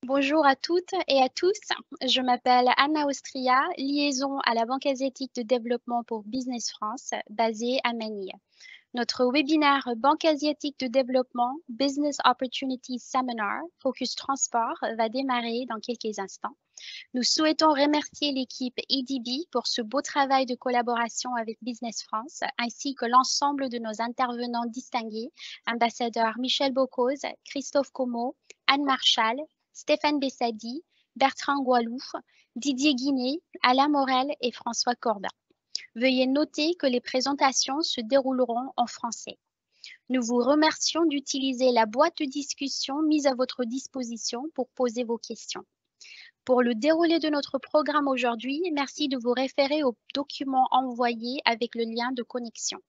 Bonjour à toutes et à tous. Je m'appelle Anna Austria, liaison à la Banque asiatique de développement pour Business France, basée à Manille. Notre webinaire Banque asiatique de développement Business Opportunities Seminar Focus Transport va démarrer dans quelques instants. Nous souhaitons remercier l'équipe ADB pour ce beau travail de collaboration avec Business France, ainsi que l'ensemble de nos intervenants distingués, ambassadeurs Michel Bocuse, Christophe Como, Anne Marchal, Stéphane Bessadi, Bertrand Goualou, Didier Guinet, Alain Morel et François Corbin. Veuillez noter que les présentations se dérouleront en français. Nous vous remercions d'utiliser la boîte de discussion mise à votre disposition pour poser vos questions. Pour le déroulé de notre programme aujourd'hui, merci de vous référer au document envoyé avec le lien de connexion.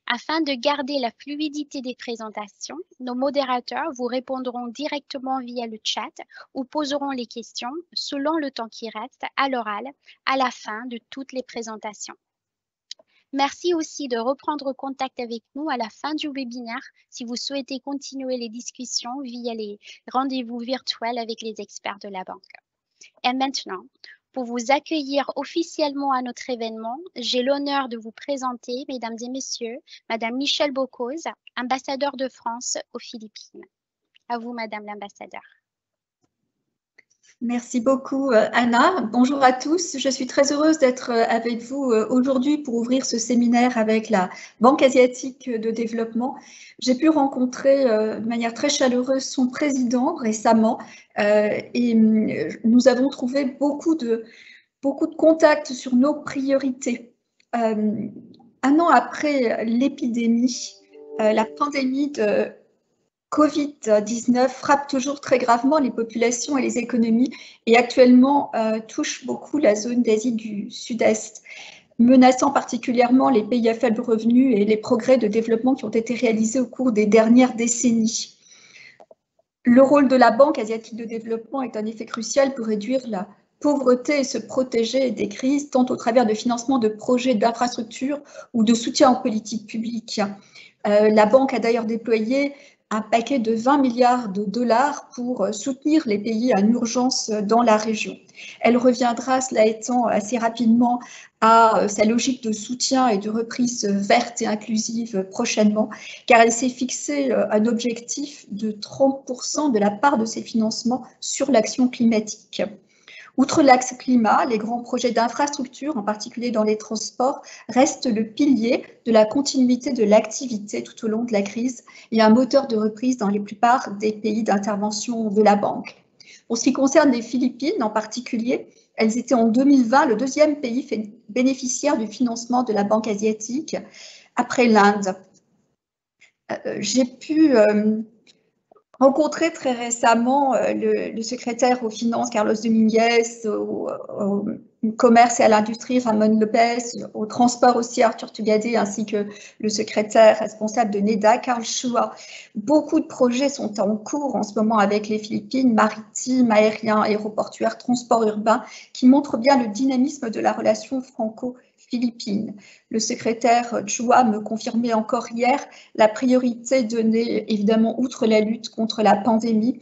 Afin de garder la fluidité des présentations, nos modérateurs vous répondront directement via le chat ou poseront les questions selon le temps qui reste à l'oral à la fin de toutes les présentations. Merci aussi de reprendre contact avec nous à la fin du webinaire si vous souhaitez continuer les discussions via les rendez-vous virtuels avec les experts de la banque. Et maintenant, pour vous accueillir officiellement à notre événement, j'ai l'honneur de vous présenter, mesdames et messieurs, Madame Michel Bocuse, ambassadeur de France aux Philippines. À vous, Madame l'ambassadeur. Merci beaucoup, Anna. Bonjour à tous. Je suis très heureuse d'être avec vous aujourd'hui pour ouvrir ce séminaire avec la Banque asiatique de développement. J'ai pu rencontrer de manière très chaleureuse son président récemment et nous avons trouvé beaucoup de contacts sur nos priorités. Un an après l'épidémie, la pandémie de Covid-19 frappe toujours très gravement les populations et les économies et actuellement touche beaucoup la zone d'Asie du Sud-Est, menaçant particulièrement les pays à faible revenu et les progrès de développement qui ont été réalisés au cours des dernières décennies. Le rôle de la Banque asiatique de développement est un effet crucial pour réduire la pauvreté et se protéger des crises, tant au travers de financement de projets d'infrastructures ou de soutien aux politiques publiques. La Banque a d'ailleurs déployé un paquet de 20 milliards de dollars pour soutenir les pays en urgence dans la région. Elle reviendra, cela étant, assez rapidement à sa logique de soutien et de reprise verte et inclusive prochainement, car elle s'est fixé un objectif de 30% de la part de ses financements sur l'action climatique. Outre l'axe climat, les grands projets d'infrastructure, en particulier dans les transports, restent le pilier de la continuité de l'activité tout au long de la crise et un moteur de reprise dans la plupart des pays d'intervention de la Banque. Pour ce qui concerne les Philippines en particulier, elles étaient en 2020 le deuxième pays bénéficiaire du financement de la Banque asiatique, après l'Inde. J'ai pu rencontré très récemment le secrétaire aux finances, Carlos Dominguez, au commerce et à l'industrie, Ramon Lopez, au transport aussi, Arthur Tugadé, ainsi que le secrétaire responsable de NEDA, Carl Chua. Beaucoup de projets sont en cours en ce moment avec les Philippines, maritimes, aériens, aéroportuaires, transport urbain, qui montrent bien le dynamisme de la relation franco-philippine. Le secrétaire Chua me confirmait encore hier la priorité donnée, évidemment, outre la lutte contre la pandémie,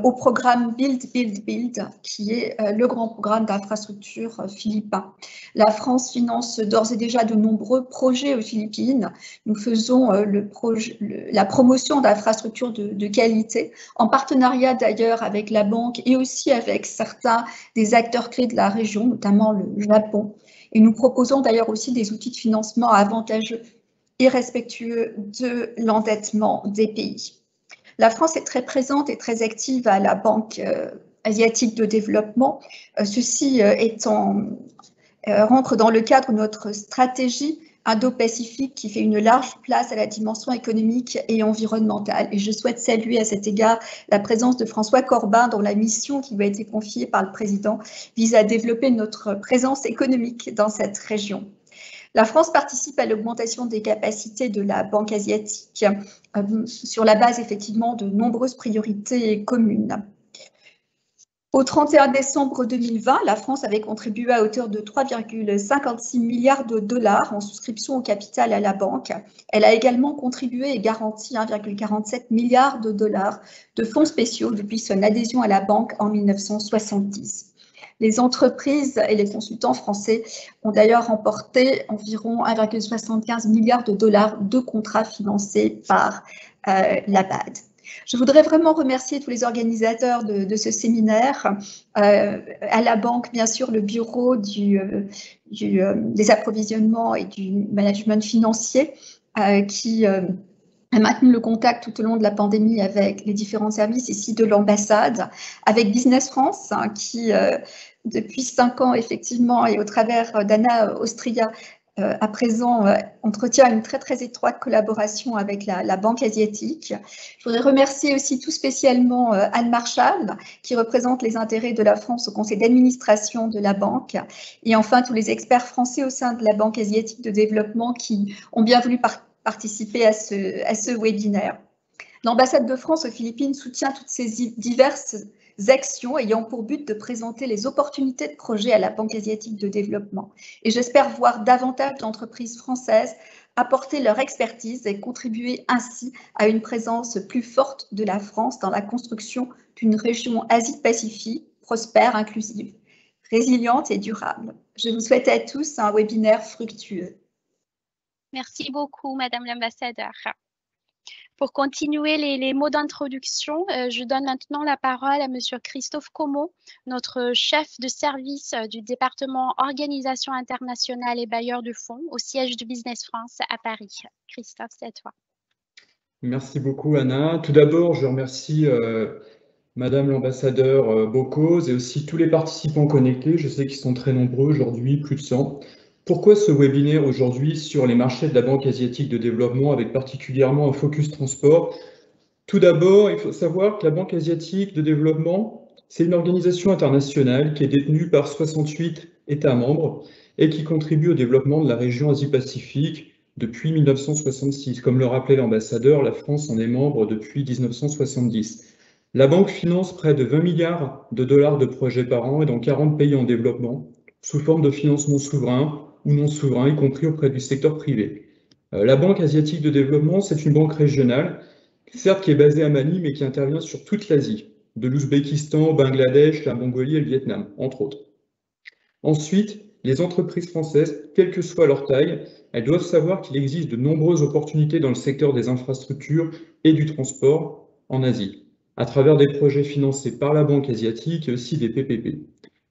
au programme Build, Build, Build, qui est le grand programme d'infrastructure philippin. La France finance d'ores et déjà de nombreux projets aux Philippines. Nous faisons la promotion d'infrastructures de qualité, en partenariat d'ailleurs avec la Banque et aussi avec certains des acteurs clés de la région, notamment le Japon. Et nous proposons d'ailleurs aussi des outils de financement avantageux et respectueux de l'endettement des pays. La France est très présente et très active à la Banque asiatique de développement. Ceci rentre dans le cadre de notre stratégie Indo-Pacifique qui fait une large place à la dimension économique et environnementale. Et je souhaite saluer à cet égard la présence de François Corbin, dont la mission qui lui a été confiée par le président vise à développer notre présence économique dans cette région. La France participe à l'augmentation des capacités de la Banque asiatique sur la base effectivement de nombreuses priorités communes. Au 31 décembre 2020, la France avait contribué à hauteur de 3,56 milliards de dollars en souscription au capital à la banque. Elle a également contribué et garanti 1,47 milliard de dollars de fonds spéciaux depuis son adhésion à la banque en 1970. Les entreprises et les consultants français ont d'ailleurs remporté environ 1,75 milliard de dollars de contrats financés par la BAD. Je voudrais vraiment remercier tous les organisateurs de ce séminaire, à la banque, bien sûr, le bureau des approvisionnements et du management financier qui a maintenu le contact tout au long de la pandémie avec les différents services ici de l'ambassade, avec Business France, qui, depuis 5 ans, effectivement, et au travers d'Anna Austria, à présent, entretient une très étroite collaboration avec la Banque asiatique. Je voudrais remercier aussi tout spécialement Anne Marshall, qui représente les intérêts de la France au conseil d'administration de la banque, et enfin tous les experts français au sein de la Banque asiatique de développement qui ont bien voulu participer à ce webinaire. L'ambassade de France aux Philippines soutient toutes ces diverses actions ayant pour but de présenter les opportunités de projets à la Banque asiatique de développement. Et j'espère voir davantage d'entreprises françaises apporter leur expertise et contribuer ainsi à une présence plus forte de la France dans la construction d'une région Asie-Pacifique prospère, inclusive, résiliente et durable. Je vous souhaite à tous un webinaire fructueux. Merci beaucoup, Madame l'ambassadeur. Pour continuer les mots d'introduction, je donne maintenant la parole à Monsieur Christophe Como, notre chef de service du département Organisation internationale et bailleur de fonds au siège de Business France à Paris. Christophe, c'est à toi. Merci beaucoup, Anna. Tout d'abord, je remercie Madame l'ambassadeur Bocuse et aussi tous les participants connectés. Je sais qu'ils sont très nombreux aujourd'hui, plus de 100. Pourquoi ce webinaire aujourd'hui sur les marchés de la Banque asiatique de développement avec particulièrement un focus transport? Tout d'abord, il faut savoir que la Banque asiatique de développement, c'est une organisation internationale qui est détenue par 68 États membres et qui contribue au développement de la région Asie-Pacifique depuis 1966. Comme le rappelait l'ambassadeur, la France en est membre depuis 1970. La banque finance près de 20 milliards de dollars de projets par an et dans 40 pays en développement, sous forme de financement souverain ou non souverain, y compris auprès du secteur privé. La Banque asiatique de développement, c'est une banque régionale, certes qui est basée à Manille, mais qui intervient sur toute l'Asie, de l'Ouzbékistan au Bangladesh, la Mongolie et le Vietnam, entre autres. Ensuite, les entreprises françaises, quelle que soit leur taille, elles doivent savoir qu'il existe de nombreuses opportunités dans le secteur des infrastructures et du transport en Asie, à travers des projets financés par la Banque asiatique et aussi des PPP.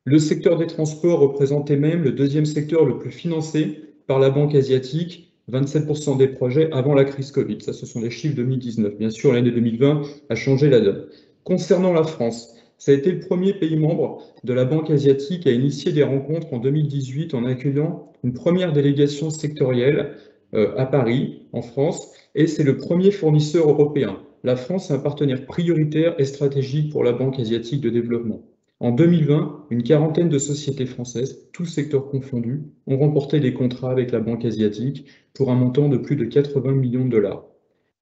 Le secteur des transports représentait même le deuxième secteur le plus financé par la Banque asiatique, 27% des projets avant la crise Covid. Ça, ce sont les chiffres 2019. Bien sûr, l'année 2020 a changé la donne. Concernant la France, ça a été le premier pays membre de la Banque asiatique à initier des rencontres en 2018 en accueillant une première délégation sectorielle à Paris, en France, et c'est le premier fournisseur européen. La France est un partenaire prioritaire et stratégique pour la Banque asiatique de développement. En 2020, une quarantaine de sociétés françaises, tous secteurs confondus, ont remporté des contrats avec la Banque asiatique pour un montant de plus de 80 millions de dollars.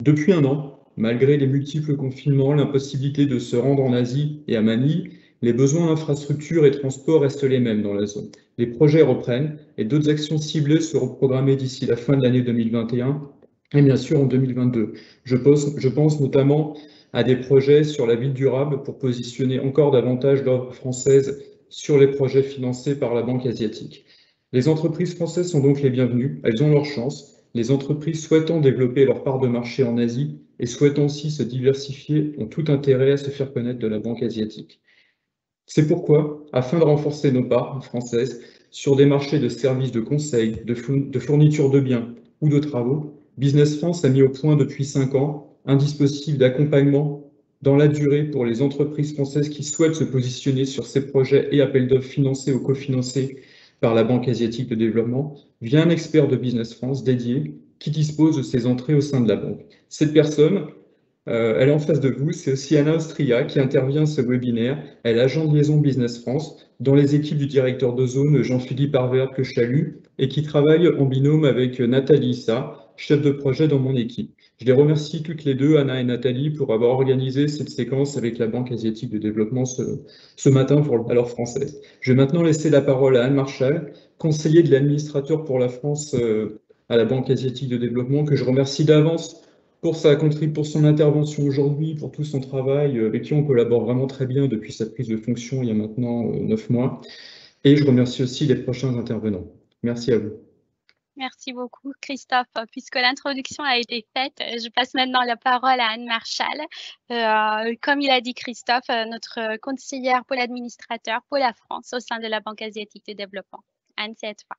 Depuis un an, malgré les multiples confinements, l'impossibilité de se rendre en Asie et à Manille, les besoins d'infrastructures et transports restent les mêmes dans la zone. Les projets reprennent et d'autres actions ciblées seront programmées d'ici la fin de l'année 2021 et bien sûr en 2022. Je pense notamment à des projets sur la ville durable pour positionner encore davantage d'offres françaises sur les projets financés par la Banque asiatique. Les entreprises françaises sont donc les bienvenues, elles ont leur chance. Les entreprises souhaitant développer leur part de marché en Asie et souhaitant aussi se diversifier ont tout intérêt à se faire connaître de la Banque asiatique. C'est pourquoi, afin de renforcer nos parts françaises sur des marchés de services de conseil, de fourniture de biens ou de travaux, Business France a mis au point depuis 5 ans un dispositif d'accompagnement dans la durée pour les entreprises françaises qui souhaitent se positionner sur ces projets et appels d'offres financés ou cofinancés par la Banque asiatique de développement via un expert de Business France dédié qui dispose de ses entrées au sein de la banque. Cette personne, elle est en face de vous, c'est aussi Anna Austria qui intervient à ce webinaire. Elle est agent de liaison Business France dans les équipes du directeur de zone Jean-Philippe Harvert-Quechalut et qui travaille en binôme avec Nathalie Issa, chef de projet dans mon équipe. Je les remercie toutes les deux, Anna et Nathalie, pour avoir organisé cette séquence avec la Banque asiatique de développement ce matin à l'heure française. Je vais maintenant laisser la parole à Anne Marchal, conseiller de l'administrateur pour la France à la Banque asiatique de développement, que je remercie d'avance pour son intervention aujourd'hui, pour tout son travail, avec qui on collabore vraiment très bien depuis sa prise de fonction il y a maintenant 9 mois. Et je remercie aussi les prochains intervenants. Merci à vous. Merci beaucoup, Christophe. Puisque l'introduction a été faite, je passe maintenant la parole à Anne Marchal. Comme il a dit Christophe, notre conseillère pour l'administrateur pour la France au sein de la Banque asiatique de développement. Anne, c'est à toi.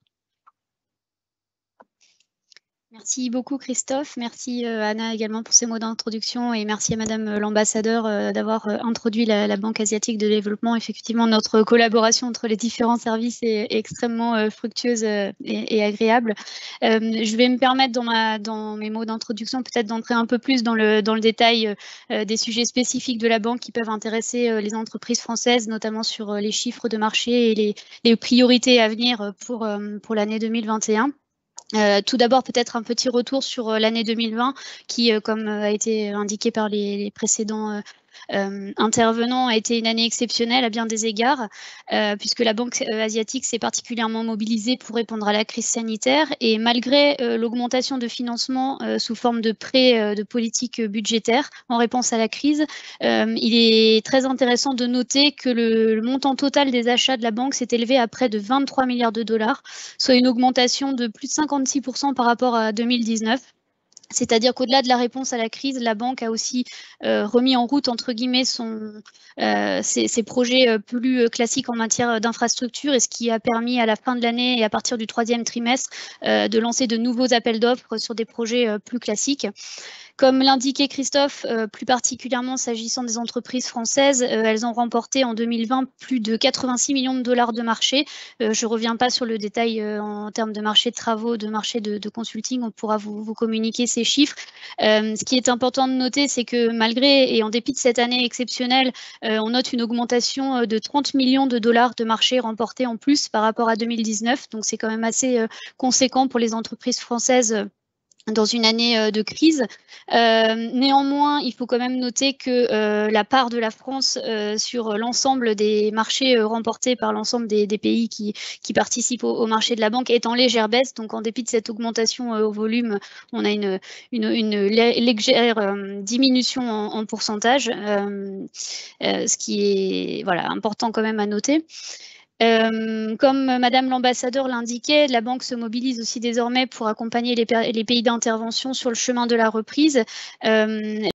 Merci beaucoup Christophe, merci Anna également pour ces mots d'introduction et merci à Madame l'ambassadeur d'avoir introduit la Banque asiatique de développement. Effectivement, notre collaboration entre les différents services est extrêmement fructueuse et agréable. Je vais me permettre dans mes mots d'introduction peut-être d'entrer un peu plus dans le détail des sujets spécifiques de la banque qui peuvent intéresser les entreprises françaises, notamment sur les chiffres de marché et les priorités à venir pour l'année 2021. Tout d'abord, peut-être un petit retour sur l'année 2020 qui, comme a été indiqué par les précédents intervenants, a été une année exceptionnelle à bien des égards, puisque la Banque asiatique s'est particulièrement mobilisée pour répondre à la crise sanitaire et malgré l'augmentation de financement sous forme de prêts de politique budgétaire en réponse à la crise, il est très intéressant de noter que le montant total des achats de la banque s'est élevé à près de 23 milliards de dollars, soit une augmentation de plus de 56% par rapport à 2019. C'est-à-dire qu'au-delà de la réponse à la crise, la banque a aussi remis en route, entre guillemets, ses projets plus classiques en matière d'infrastructure et ce qui a permis à la fin de l'année et à partir du 3e trimestre de lancer de nouveaux appels d'offres sur des projets plus classiques. Comme l'indiquait Christophe, plus particulièrement s'agissant des entreprises françaises, elles ont remporté en 2020 plus de 86 millions de dollars de marché. Je ne reviens pas sur le détail en termes de marché de travaux, de marché de consulting, on pourra vous communiquer ces chiffres. Ce qui est important de noter, c'est que malgré et en dépit de cette année exceptionnelle, on note une augmentation de 30 millions de dollars de marché remporté en plus par rapport à 2019. Donc c'est quand même assez conséquent pour les entreprises françaises dans une année de crise. Néanmoins, il faut quand même noter que la part de la France sur l'ensemble des marchés remportés par l'ensemble des pays qui participent au marché de la banque est en légère baisse. Donc, en dépit de cette augmentation au volume, on a une légère diminution en pourcentage, ce qui est important quand même à noter. Comme Madame l'ambassadeur l'indiquait, la banque se mobilise aussi désormais pour accompagner les pays d'intervention sur le chemin de la reprise.